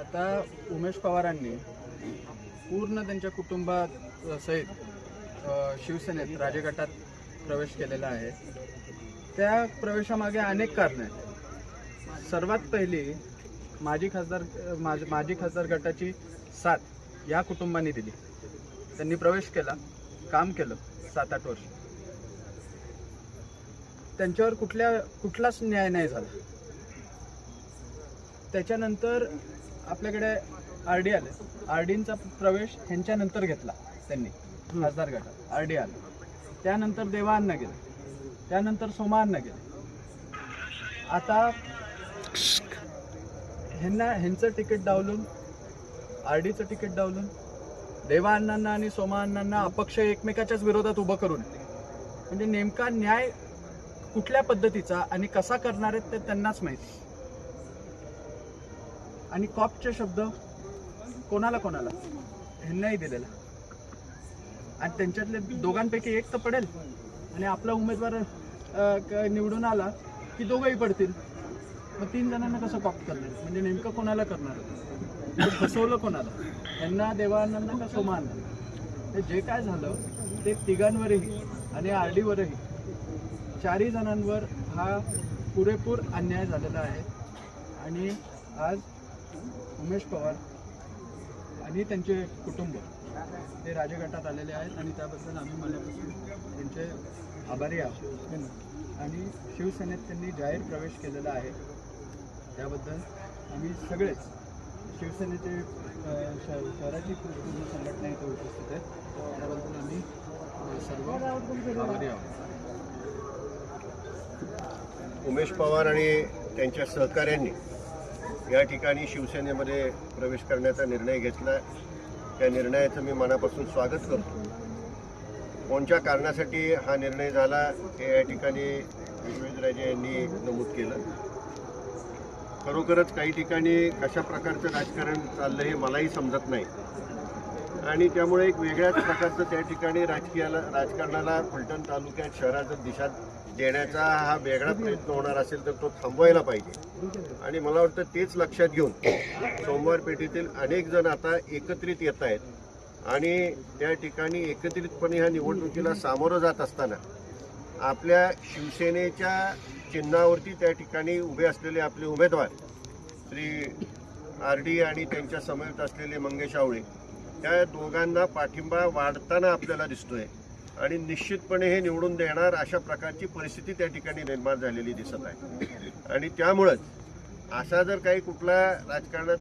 आता उमेश पवारांनी पूर्ण त्यांच्या कुटुंबात सहित शिवसेनेत राजगटात प्रवेश केलेला आहे। त्या प्रवेशामागे अनेक कारणे आहेत। सर्वात पहिली माजी खासदार गटाची साथ या कुटुंबाने दिली। त्यांनी प्रवेश केला, काम केलं 7-8 वर्ष, त्यांच्यावर कुठलाच न्याय नाही झाला। त्याच्यानंतर आपल्याकडे आरडी आले, आरडींचा प्रवेश ह्यांच्यानंतर घेतला त्यांनी खासदार गटात, आरडी आले, त्यानंतर देवाअण्णा गेले, त्यानंतर सोमाअण्णा गेले। आता ह्यांचं तिकीट डावलून, आरडीचं तिकीट डावलून देवाअण्णांना आणि सोमाअण्णांना अपक्ष एकमेकाच्याच विरोधात उभं करून, म्हणजे नेमका न्याय कुठल्या पद्धतीचा आणि कसा करणार आहेत ते त्यांनाच माहिती। आणि कॉपचे शब्द कोणाला ह्यांनाही दिलेला, आणि त्यांच्यातले दोघांपैकी एक तर पडेल आणि आपला उमेदवार निवडून आला की दोघंही पडतील। मग 3 जणांना कसं कॉप करणार? म्हणजे नेमकं कोणाला करणार? फसवलं कोणाला? यांना, देवाअण्णांना का सोमाअण्णांना? ते जे काय झालं ते तिघांवरही आणि आरडीवरही 4ही जणांवर हा पुरेपूर अन्याय झालेला आहे। आणि आज उमेश पवार आणि त्यांचे कुटुंब ते राजगटात आलेले आहेत आणि त्याबद्दल आम्ही मनापासून त्यांचे आभारी आहोत। आणि शिवसेनेत त्यांनी जाहीर प्रवेश केलेला आहे, त्याबद्दल आम्ही सगळेच शिवसेनेचे शहराची पूर्ण संघटना इथे उपस्थित आहेत, त्याबद्दल आम्ही सर्व आभारी आहोत। उमेश पवार आणि त्यांच्या सहकाऱ्यांनी या ठिकाणी शिवसेनेमध्ये प्रवेश करण्याचा निर्णय घेतला। त्या निर्णयाचं मी मनापासून स्वागत करतो। कोणत्या कारणासाठी हा निर्णय झाला हे या ठिकाणी विश्वेशराजे यांनी नमूद केलं। खरोखरच काही ठिकाणी कशा प्रकारचं राजकारण चाललं हे मलाही समजत नाही, आणि त्यामुळे एक वेगळ्याच प्रकारचं त्या ठिकाणी राजकारणाला फलटण तालुक्यात शहराचं दिशा देण्याचा हा वेगळा प्रयत्न होणार असेल तर तो थांबवायला पाहिजे। आणि मला वाटतं तेच लक्षात घेऊन सोमवार पेठेतील अनेक जण आता एकत्रित येत आहेत आणि त्या ठिकाणी एकत्रितपणे ह्या निवडणुकीला सामोरं जात असताना आपल्या शिवसेनेच्या चिन्हावरती त्या ठिकाणी उभे असलेले आपले उमेदवार श्री आरडी आणि त्यांच्या समवेत असलेले मंगेश आवळे, त्या दोघांना पाठिंबा वाढताना आपल्याला दिसतोय आणि निश्चितपणे हे निवडून देणार अशा प्रकारची परिस्थिती त्या ठिकाणी निर्माण झालेली दिसत आहे। आणि त्यामुळेच असा जर काही कुठला राजकारणात